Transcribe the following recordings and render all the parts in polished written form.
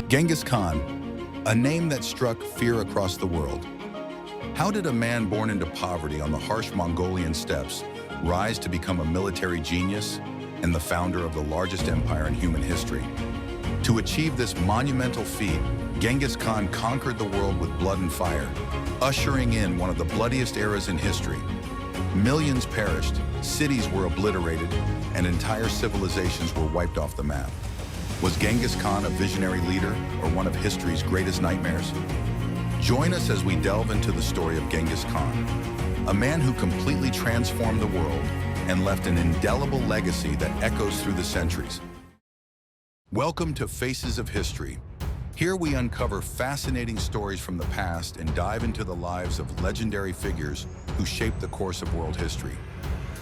Genghis Khan, a name that struck fear across the world. How did a man born into poverty on the harsh Mongolian steppes rise to become a military genius and the founder of the largest empire in human history? To achieve this monumental feat, Genghis Khan conquered the world with blood and fire, ushering in one of the bloodiest eras in history. Millions perished, cities were obliterated, and entire civilizations were wiped off the map. Was Genghis Khan a visionary leader or one of history's greatest nightmares? Join us as we delve into the story of Genghis Khan, a man who completely transformed the world and left an indelible legacy that echoes through the centuries. Welcome to Faces of History. Here we uncover fascinating stories from the past and dive into the lives of legendary figures who shaped the course of world history.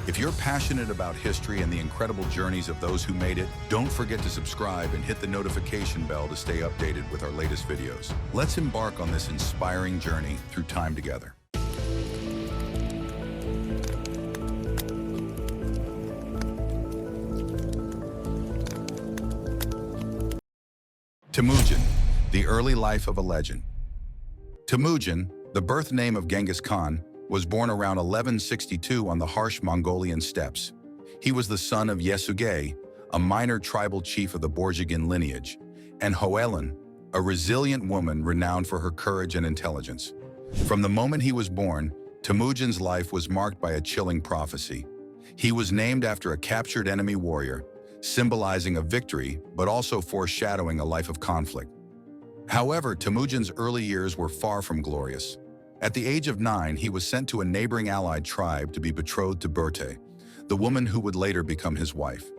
If you're passionate about history and the incredible journeys of those who made it, don't forget to subscribe and hit the notification bell to stay updated with our latest videos. Let's embark on this inspiring journey through time together. Temüjin, the early life of a legend. Temüjin, the birth name of Genghis Khan, was born around 1162 on the harsh Mongolian steppes. He was the son of Ushered, a minor tribal chief of the Borjigin lineage, and Hoelun, a resilient woman renowned for her courage and intelligence. From the moment he was born, Temüjin's life was marked by a chilling prophecy. He was named after a captured enemy warrior, symbolizing a victory but also foreshadowing a life of conflict. However, Temüjin's early years were far from glorious. At the age of 9, he was sent to a neighboring allied tribe to be betrothed to Berte, the woman who would later become his wife.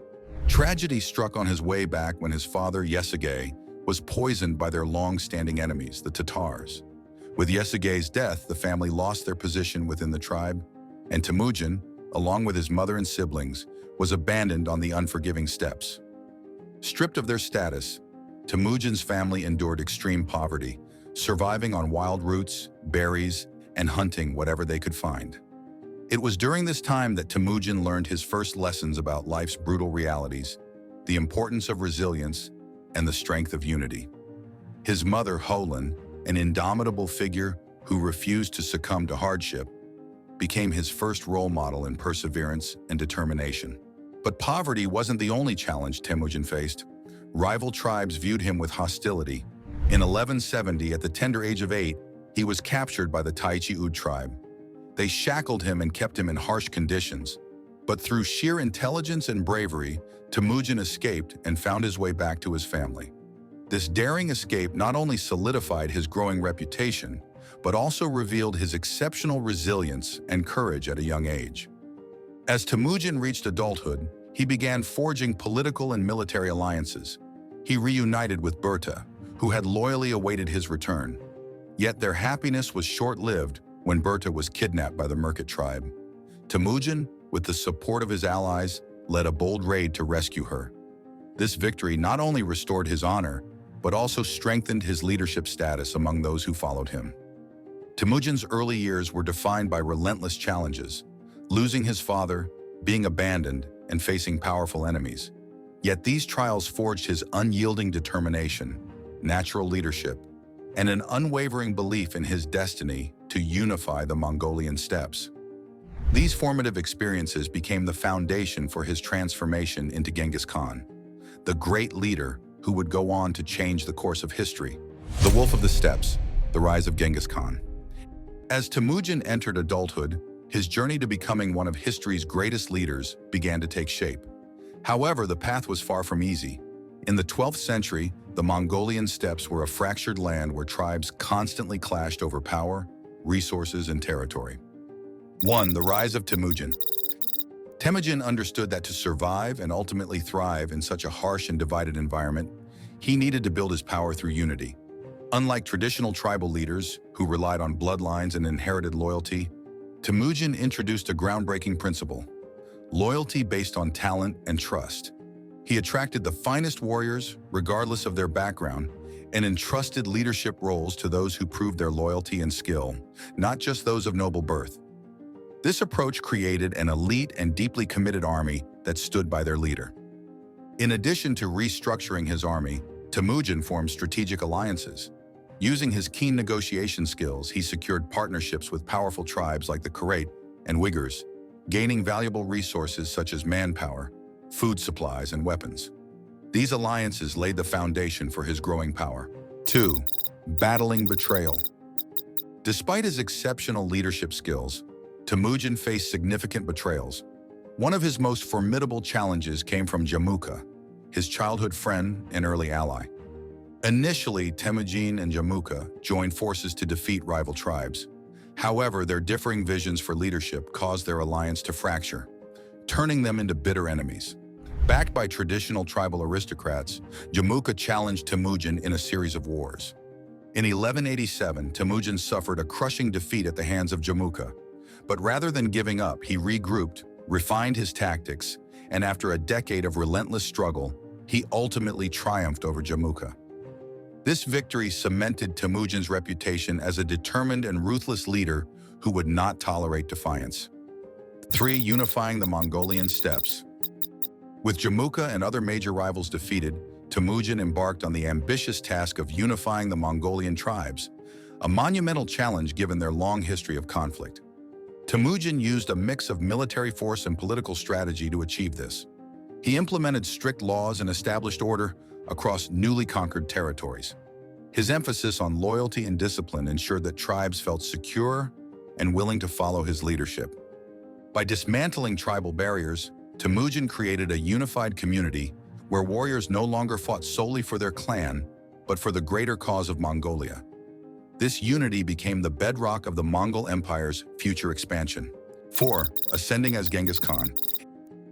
Tragedy struck on his way back when his father, Ushered, was poisoned by their long-standing enemies, the Tatars. With Ushered's death, the family lost their position within the tribe, and Temüjin, along with his mother and siblings, was abandoned on the unforgiving steppes. Stripped of their status, Temüjin's family endured extreme poverty, surviving on wild roots, berries, and hunting whatever they could find. It was during this time that Temüjin learned his first lessons about life's brutal realities, the importance of resilience, and the strength of unity. His mother, Hoelun, an indomitable figure who refused to succumb to hardship, became his first role model in perseverance and determination. But poverty wasn't the only challenge Temüjin faced. Rival tribes viewed him with hostility. In 1170, at the tender age of 8, he was captured by the Temüjin tribe. They shackled him and kept him in harsh conditions. But through sheer intelligence and bravery, Temüjin escaped and found his way back to his family. This daring escape not only solidified his growing reputation, but also revealed his exceptional resilience and courage at a young age. As Temüjin reached adulthood, he began forging political and military alliances. He reunited with Berta, who had loyally awaited his return. Yet their happiness was short-lived when Berta was kidnapped by the Merkit tribe. Temüjin, with the support of his allies, led a bold raid to rescue her. This victory not only restored his honor, but also strengthened his leadership status among those who followed him. Temüjin's early years were defined by relentless challenges, losing his father, being abandoned, and facing powerful enemies. Yet these trials forged his unyielding determination, natural leadership, and an unwavering belief in his destiny to unify the Mongolian steppes. These formative experiences became the foundation for his transformation into Genghis Khan, the great leader who would go on to change the course of history. The Wolf of the Steppes, the rise of Genghis Khan. As Temüjin entered adulthood, his journey to becoming one of history's greatest leaders began to take shape. However, the path was far from easy. In the 12th century, the Mongolian steppes were a fractured land where tribes constantly clashed over power, resources, and territory. 1. The rise of Temüjin. Temüjin understood that to survive and ultimately thrive in such a harsh and divided environment, he needed to build his power through unity. Unlike traditional tribal leaders who relied on bloodlines and inherited loyalty, Temüjin introduced a groundbreaking principle: loyalty based on talent and trust. He attracted the finest warriors, regardless of their background, and entrusted leadership roles to those who proved their loyalty and skill, not just those of noble birth. This approach created an elite and deeply committed army that stood by their leader. In addition to restructuring his army, Temüjin formed strategic alliances. Using his keen negotiation skills, he secured partnerships with powerful tribes like the Karaite and Uyghurs, gaining valuable resources such as manpower, food supplies, and weapons. These alliances laid the foundation for his growing power. 2. Battling betrayal. Despite his exceptional leadership skills, Temüjin faced significant betrayals. One of his most formidable challenges came from Jamuka, his childhood friend and early ally. Initially, Temüjin and Jamuka joined forces to defeat rival tribes. However, their differing visions for leadership caused their alliance to fracture, turning them into bitter enemies. Backed by traditional tribal aristocrats, Jamuka challenged Temüjin in a series of wars. In 1187, Temüjin suffered a crushing defeat at the hands of Jamuka. But rather than giving up, he regrouped, refined his tactics, and after a decade of relentless struggle, he ultimately triumphed over Jamuka. This victory cemented Temüjin's reputation as a determined and ruthless leader who would not tolerate defiance. 3. Unifying the Mongolian steppes. With Jamuka and other major rivals defeated, Temüjin embarked on the ambitious task of unifying the Mongolian tribes, a monumental challenge given their long history of conflict. Temüjin used a mix of military force and political strategy to achieve this. He implemented strict laws and established order across newly conquered territories. His emphasis on loyalty and discipline ensured that tribes felt secure and willing to follow his leadership. By dismantling tribal barriers, Temüjin created a unified community where warriors no longer fought solely for their clan, but for the greater cause of Mongolia. This unity became the bedrock of the Mongol Empire's future expansion. 4. Ascending as Genghis Khan.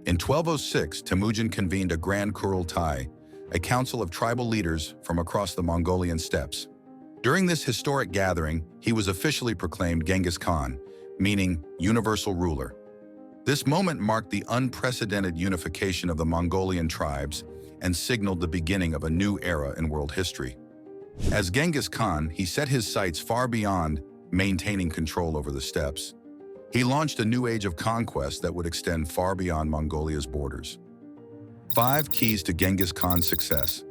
In 1206, Temüjin convened a Grand Kurultai, a council of tribal leaders from across the Mongolian steppes. During this historic gathering, he was officially proclaimed Genghis Khan, meaning universal ruler. This moment marked the unprecedented unification of the Mongolian tribes and signaled the beginning of a new era in world history. As Genghis Khan, he set his sights far beyond maintaining control over the steppes. He launched a new age of conquest that would extend far beyond Mongolia's borders. 5 keys to Genghis Khan's success.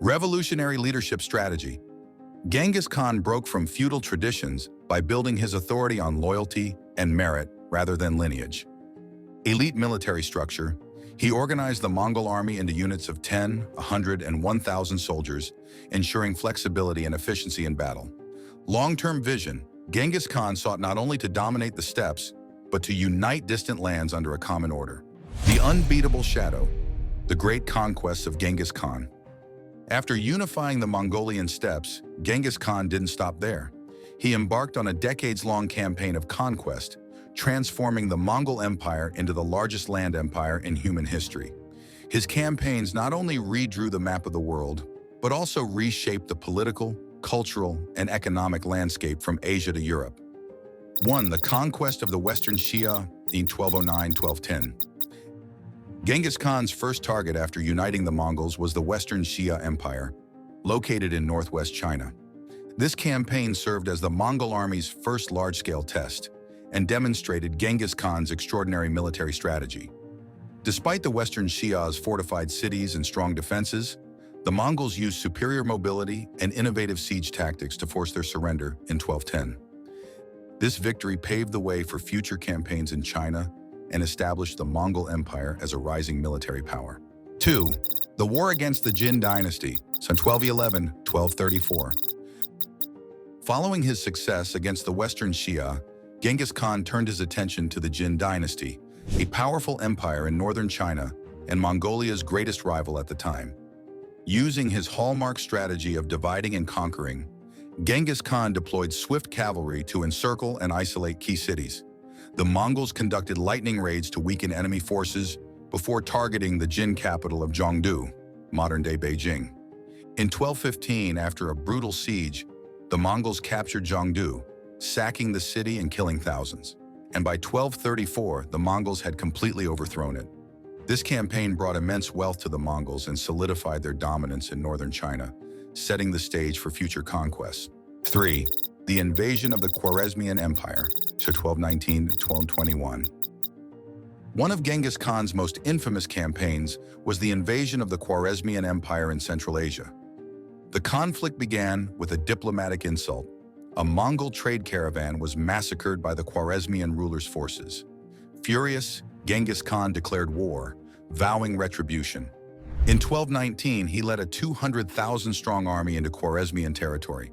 Revolutionary leadership strategy. Genghis Khan broke from feudal traditions by building his authority on loyalty and merit rather than lineage. Elite military structure. He organized the Mongol army into units of 10, 100, and 1,000 soldiers, ensuring flexibility and efficiency in battle. Long-term vision. Genghis Khan sought not only to dominate the steppes, but to unite distant lands under a common order. The unbeatable shadow. The great conquests of Genghis Khan. After unifying the Mongolian steppes, Genghis Khan didn't stop there. He embarked on a decades-long campaign of conquest, transforming the Mongol Empire into the largest land empire in human history. His campaigns not only redrew the map of the world, but also reshaped the political, cultural, and economic landscape from Asia to Europe. 1. The conquest of the Western Xia in 1209-1210. Genghis Khan's first target after uniting the Mongols was the Western Xia Empire, located in northwest China. This campaign served as the Mongol army's first large-scale test and demonstrated Genghis Khan's extraordinary military strategy. Despite the Western Xia's fortified cities and strong defenses, the Mongols used superior mobility and innovative siege tactics to force their surrender in 1210. This victory paved the way for future campaigns in China and established the Mongol Empire as a rising military power. 2. The War against the Jin Dynasty, from 1211-1234. Following his success against the Western Xia, Genghis Khan turned his attention to the Jin Dynasty, a powerful empire in northern China and Mongolia's greatest rival at the time. Using his hallmark strategy of dividing and conquering, Genghis Khan deployed swift cavalry to encircle and isolate key cities. The Mongols conducted lightning raids to weaken enemy forces before targeting the Jin capital of Zhongdu, modern-day Beijing. In 1215, after a brutal siege, the Mongols captured Zhongdu, sacking the city and killing thousands. And by 1234, the Mongols had completely overthrown it. This campaign brought immense wealth to the Mongols and solidified their dominance in northern China, setting the stage for future conquests. 3. The invasion of the Khwarezmian Empire, so 1219-1221. One of Genghis Khan's most infamous campaigns was the invasion of the Khwarezmian Empire in Central Asia. The conflict began with a diplomatic insult. A Mongol trade caravan was massacred by the Khwarezmian ruler's forces. Furious, Genghis Khan declared war, vowing retribution. In 1219, he led a 200,000-strong army into Khwarezmian territory.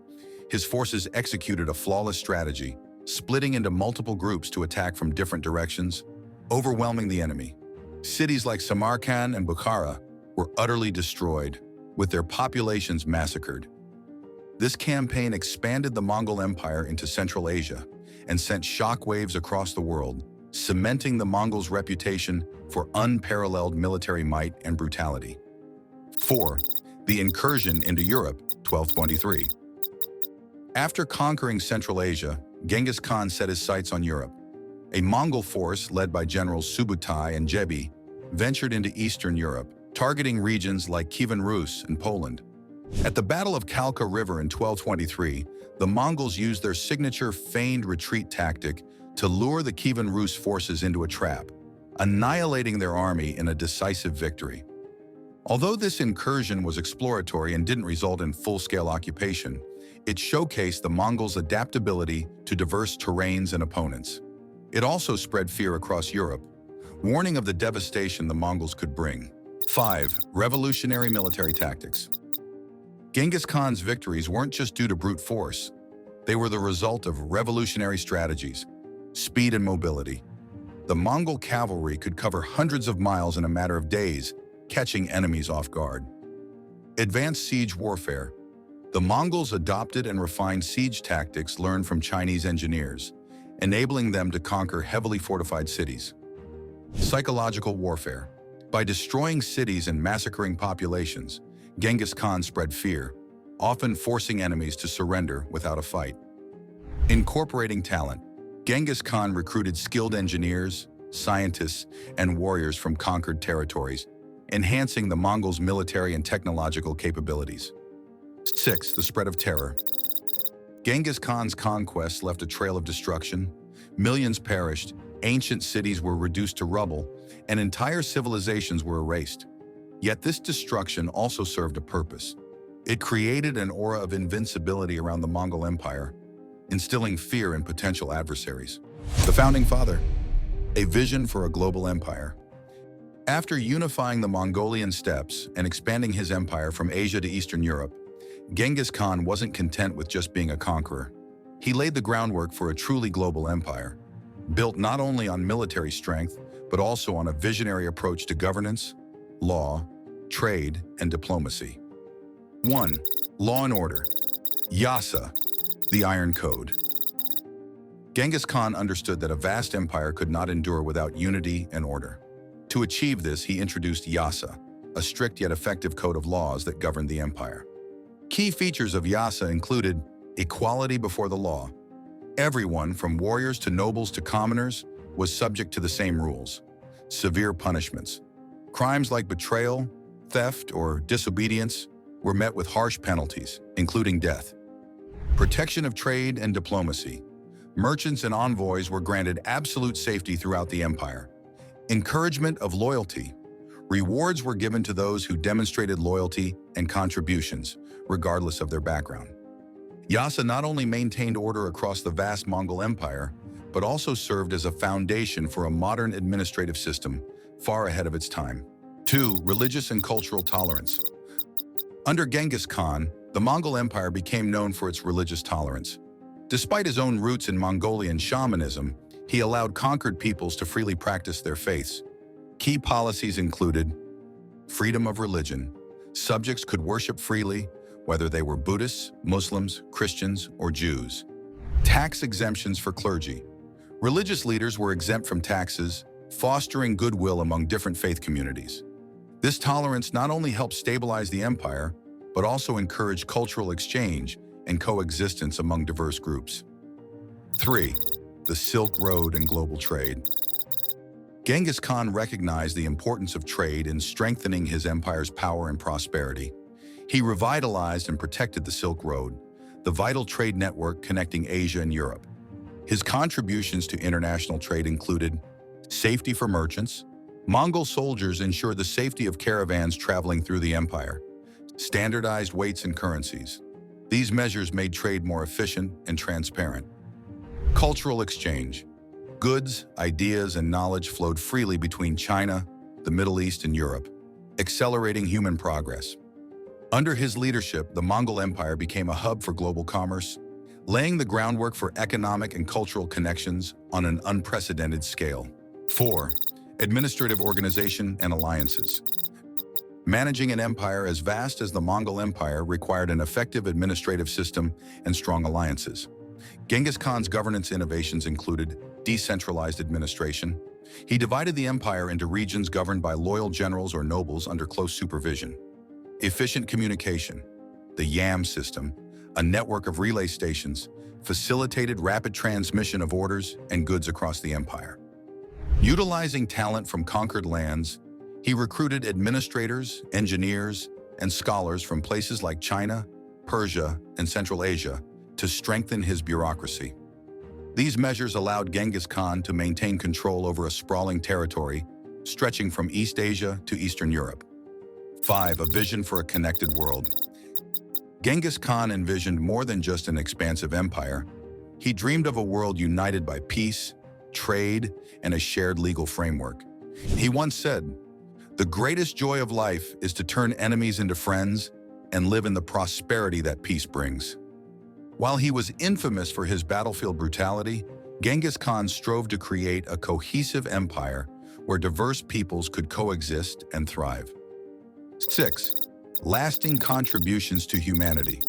His forces executed a flawless strategy, splitting into multiple groups to attack from different directions, overwhelming the enemy. Cities like Samarkand and Bukhara were utterly destroyed, with their populations massacred. This campaign expanded the Mongol Empire into Central Asia and sent shockwaves across the world, cementing the Mongols' reputation for unparalleled military might and brutality. 4. The incursion into Europe, 1223. After conquering Central Asia, Genghis Khan set his sights on Europe. A Mongol force led by generals Subutai and Jebi ventured into Eastern Europe, targeting regions like Kievan Rus and Poland. At the Battle of Kalka River in 1223, the Mongols used their signature feigned retreat tactic to lure the Kievan Rus forces into a trap, annihilating their army in a decisive victory. Although this incursion was exploratory and didn't result in full-scale occupation, it showcased the Mongols' adaptability to diverse terrains and opponents. It also spread fear across Europe, warning of the devastation the Mongols could bring. 5. Revolutionary military tactics. Genghis Khan's victories weren't just due to brute force. They were the result of revolutionary strategies, speed and mobility. The Mongol cavalry could cover hundreds of miles in a matter of days, catching enemies off guard. Advanced siege warfare. The Mongols adopted and refined siege tactics learned from Chinese engineers, enabling them to conquer heavily fortified cities. Psychological warfare. By destroying cities and massacring populations, Genghis Khan spread fear, often forcing enemies to surrender without a fight. Incorporating talent. Genghis Khan recruited skilled engineers, scientists, and warriors from conquered territories, enhancing the Mongols' military and technological capabilities. 6. The spread of terror. Genghis Khan's conquests left a trail of destruction. Millions perished, ancient cities were reduced to rubble, and entire civilizations were erased. Yet this destruction also served a purpose. It created an aura of invincibility around the Mongol Empire, instilling fear in potential adversaries. The Founding Father, a vision for a global empire. After unifying the Mongolian steppes and expanding his empire from Asia to Eastern Europe, Genghis Khan wasn't content with just being a conqueror. He laid the groundwork for a truly global empire, built not only on military strength, but also on a visionary approach to governance, law, trade, and diplomacy. 1. Law and order. Yasa, the Iron Code. Genghis Khan understood that a vast empire could not endure without unity and order. To achieve this, he introduced Yasa, a strict yet effective code of laws that governed the empire. Key features of Yasa included equality before the law. Everyone, from warriors to nobles to commoners, was subject to the same rules. Severe punishments. Crimes like betrayal, theft, or disobedience were met with harsh penalties, including death. Protection of trade and diplomacy. Merchants and envoys were granted absolute safety throughout the empire. Encouragement of loyalty. Rewards were given to those who demonstrated loyalty and contributions, regardless of their background. Yasa not only maintained order across the vast Mongol Empire, but also served as a foundation for a modern administrative system far ahead of its time. 2. Religious and cultural tolerance. Under Genghis Khan, the Mongol Empire became known for its religious tolerance. Despite his own roots in Mongolian shamanism, he allowed conquered peoples to freely practice their faiths. Key policies included freedom of religion. Subjects could worship freely, whether they were Buddhists, Muslims, Christians, or Jews. Tax exemptions for clergy. Religious leaders were exempt from taxes, fostering goodwill among different faith communities. This tolerance not only helped stabilize the empire, but also encouraged cultural exchange and coexistence among diverse groups. 3. The Silk Road and global trade. Genghis Khan recognized the importance of trade in strengthening his empire's power and prosperity. He revitalized and protected the Silk Road, the vital trade network connecting Asia and Europe. His contributions to international trade included Safety for merchants. Mongol soldiers ensured the safety of caravans traveling through the empire. Standardized weights and currencies. These measures made trade more efficient and transparent. Cultural exchange. Goods, ideas, and knowledge flowed freely between China, the Middle East, and Europe, accelerating human progress. Under his leadership, the Mongol Empire became a hub for global commerce, laying the groundwork for economic and cultural connections on an unprecedented scale. 4. Administrative organization and alliances. Managing an empire as vast as the Mongol Empire required an effective administrative system and strong alliances. Genghis Khan's governance innovations included decentralized administration. He divided the empire into regions governed by loyal generals or nobles under close supervision. Efficient communication. The YAM system, a network of relay stations, facilitated rapid transmission of orders and goods across the empire. Utilizing talent from conquered lands, he recruited administrators, engineers, and scholars from places like China, Persia, and Central Asia to strengthen his bureaucracy. These measures allowed Genghis Khan to maintain control over a sprawling territory stretching from East Asia to Eastern Europe. 5. A vision for a connected world. Genghis Khan envisioned more than just an expansive empire. He dreamed of a world united by peace, trade, and a shared legal framework. He once said, "The greatest joy of life is to turn enemies into friends and live in the prosperity that peace brings." While he was infamous for his battlefield brutality, Genghis Khan strove to create a cohesive empire where diverse peoples could coexist and thrive. 6. Lasting contributions to humanity.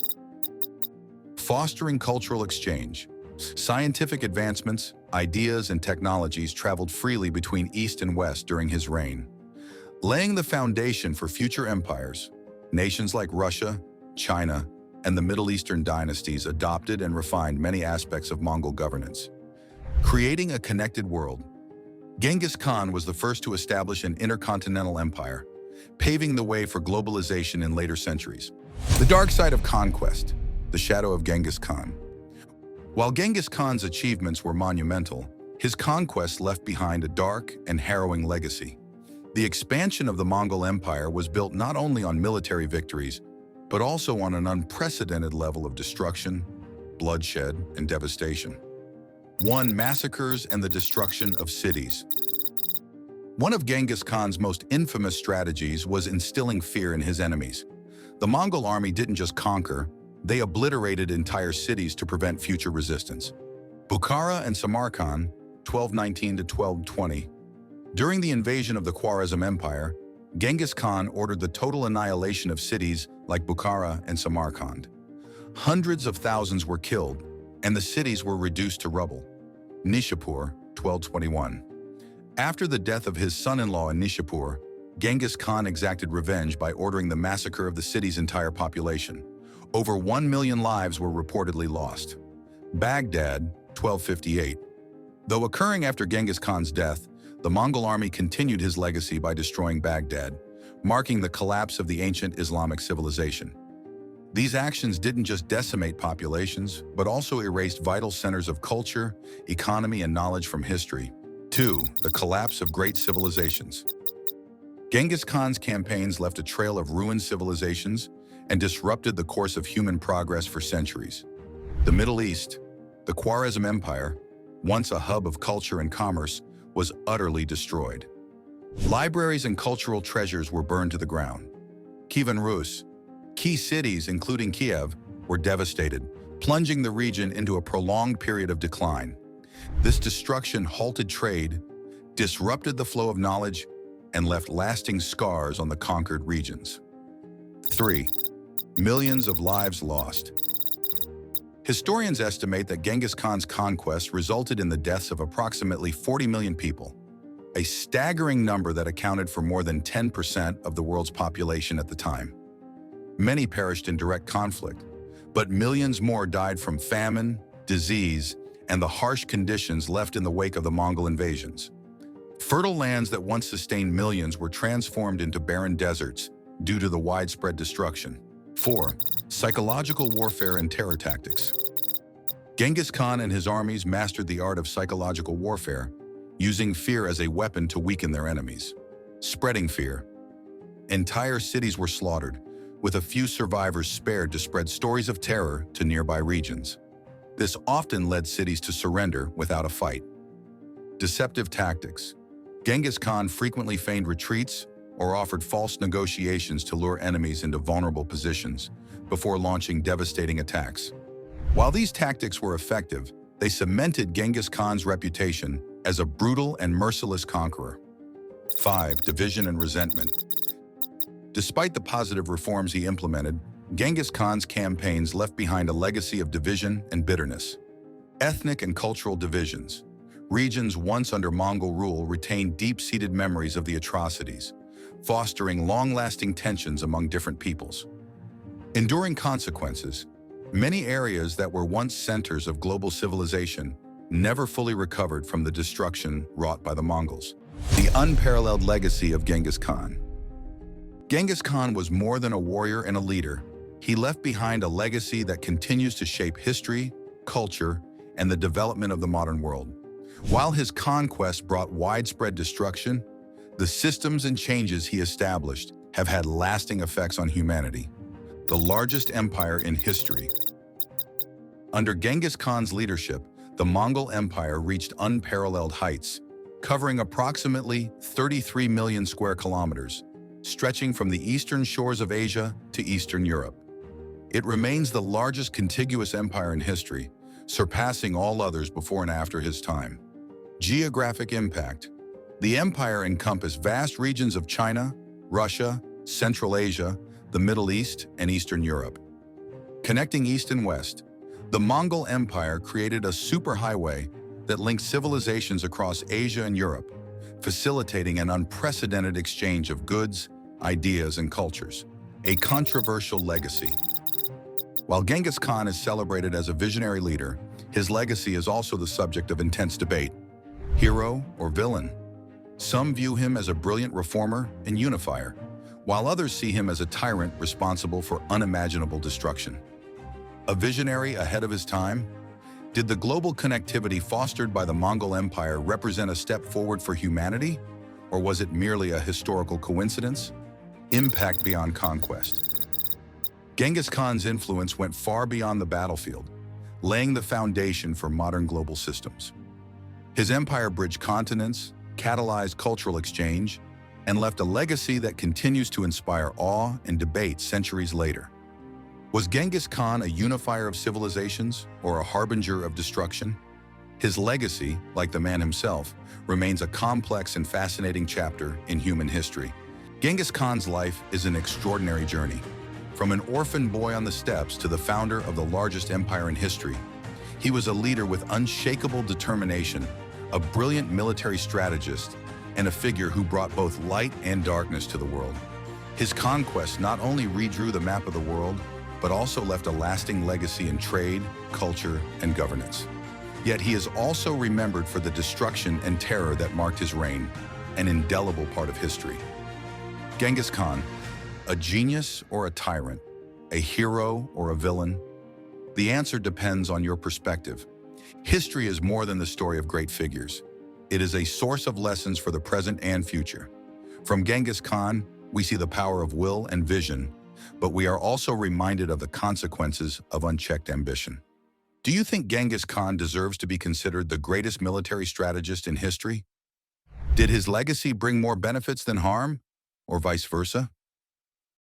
Fostering cultural exchange. Scientific advancements, ideas, and technologies traveled freely between East and West during his reign. Laying the foundation for future empires, nations like Russia, China, and the Middle Eastern dynasties adopted and refined many aspects of Mongol governance. Creating a connected world. Genghis Khan was the first to establish an intercontinental empire, paving the way for globalization in later centuries. The dark side of conquest, the shadow of Genghis Khan. While Genghis Khan's achievements were monumental, his conquests left behind a dark and harrowing legacy. The expansion of the Mongol Empire was built not only on military victories, but also on an unprecedented level of destruction, bloodshed, and devastation. 1. Massacres and the destruction of cities. One of Genghis Khan's most infamous strategies was instilling fear in his enemies. The Mongol army didn't just conquer, they obliterated entire cities to prevent future resistance. Bukhara and Samarkand, 1219 to 1220. During the invasion of the Khwarezm Empire, Genghis Khan ordered the total annihilation of cities like Bukhara and Samarkand. Hundreds of thousands were killed, and the cities were reduced to rubble. Nishapur, 1221. After the death of his son-in-law in Nishapur, Genghis Khan exacted revenge by ordering the massacre of the city's entire population. Over 1 million lives were reportedly lost. Baghdad, 1258. Though occurring after Genghis Khan's death, the Mongol army continued his legacy by destroying Baghdad, marking the collapse of the ancient Islamic civilization. These actions didn't just decimate populations, but also erased vital centers of culture, economy, and knowledge from history. 2. The collapse of great civilizations. Genghis Khan's campaigns left a trail of ruined civilizations and disrupted the course of human progress for centuries. The Middle East, the Khwarezm Empire, once a hub of culture and commerce, was utterly destroyed. Libraries and cultural treasures were burned to the ground. Kievan Rus, key cities, including Kiev, were devastated, plunging the region into a prolonged period of decline. This destruction halted trade, disrupted the flow of knowledge, and left lasting scars on the conquered regions. 3. Millions of lives lost. Historians estimate that Genghis Khan's conquest resulted in the deaths of approximately 40 million people, a staggering number that accounted for more than 10% of the world's population at the time. Many perished in direct conflict, but millions more died from famine, disease, and the harsh conditions left in the wake of the Mongol invasions. Fertile lands that once sustained millions were transformed into barren deserts due to the widespread destruction. 4. Psychological warfare and terror tactics. Genghis Khan and his armies mastered the art of psychological warfare, using fear as a weapon to weaken their enemies. Spreading fear. Entire cities were slaughtered, with a few survivors spared to spread stories of terror to nearby regions. This often led cities to surrender without a fight. Deceptive tactics. Genghis Khan frequently feigned retreats or offered false negotiations to lure enemies into vulnerable positions before launching devastating attacks. While these tactics were effective, they cemented Genghis Khan's reputation as a brutal and merciless conqueror. 5. Division and resentment. Despite the positive reforms he implemented, Genghis Khan's campaigns left behind a legacy of division and bitterness. Ethnic and cultural divisions. Regions once under Mongol rule retained deep-seated memories of the atrocities, fostering long-lasting tensions among different peoples. Enduring consequences. Many areas that were once centers of global civilization never fully recovered from the destruction wrought by the Mongols. The unparalleled legacy of Genghis Khan. Genghis Khan was more than a warrior and a leader. He left behind a legacy that continues to shape history, culture, and the development of the modern world. While his conquest brought widespread destruction, the systems and changes he established have had lasting effects on humanity. The largest empire in history. Under Genghis Khan's leadership, the Mongol Empire reached unparalleled heights, covering approximately 33 million square kilometers, stretching from the eastern shores of Asia to Eastern Europe. It remains the largest contiguous empire in history, surpassing all others before and after his time. Geographic impact. The empire encompassed vast regions of China, Russia, Central Asia, the Middle East, and Eastern Europe. Connecting East and West, the Mongol Empire created a superhighway that linked civilizations across Asia and Europe, facilitating an unprecedented exchange of goods, ideas, and cultures. A controversial legacy. While Genghis Khan is celebrated as a visionary leader, his legacy is also the subject of intense debate. Hero or villain? Some view him as a brilliant reformer and unifier, while others see him as a tyrant responsible for unimaginable destruction. A visionary ahead of his time? Did the global connectivity fostered by the Mongol Empire represent a step forward for humanity, or was it merely a historical coincidence? Impact beyond conquest. Genghis Khan's influence went far beyond the battlefield, laying the foundation for modern global systems. His empire bridged continents, catalyzed cultural exchange, and left a legacy that continues to inspire awe and debate centuries later. Was Genghis Khan a unifier of civilizations or a harbinger of destruction? His legacy, like the man himself, remains a complex and fascinating chapter in human history. Genghis Khan's life is an extraordinary journey. From an orphan boy on the steppes to the founder of the largest empire in history, he was a leader with unshakable determination, a brilliant military strategist, and a figure who brought both light and darkness to the world. His conquest not only redrew the map of the world, but also left a lasting legacy in trade, culture, and governance. Yet he is also remembered for the destruction and terror that marked his reign, an indelible part of history. Genghis Khan, a genius or a tyrant, a hero or a villain? The answer depends on your perspective. History is more than the story of great figures. It is a source of lessons for the present and future. From Genghis Khan, we see the power of will and vision, but we are also reminded of the consequences of unchecked ambition. Do you think Genghis Khan deserves to be considered the greatest military strategist in history? Did his legacy bring more benefits than harm, or vice versa?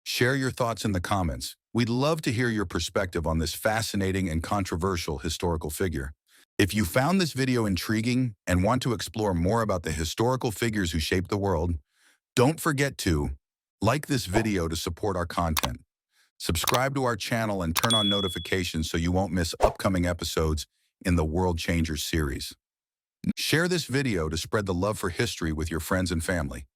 Share your thoughts in the comments. We'd love to hear your perspective on this fascinating and controversial historical figure. If you found this video intriguing and want to explore more about the historical figures who shaped the world, don't forget to like this video to support our content. Subscribe to our channel and turn on notifications so you won't miss upcoming episodes in the World Changers series. Share this video to spread the love for history with your friends and family.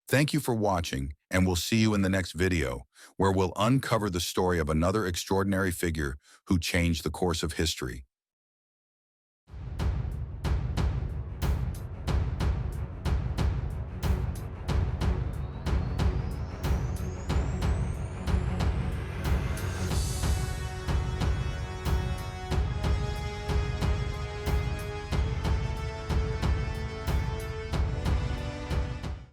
Thank you for watching, and we'll see you in the next video, where we'll uncover the story of another extraordinary figure who changed the course of history.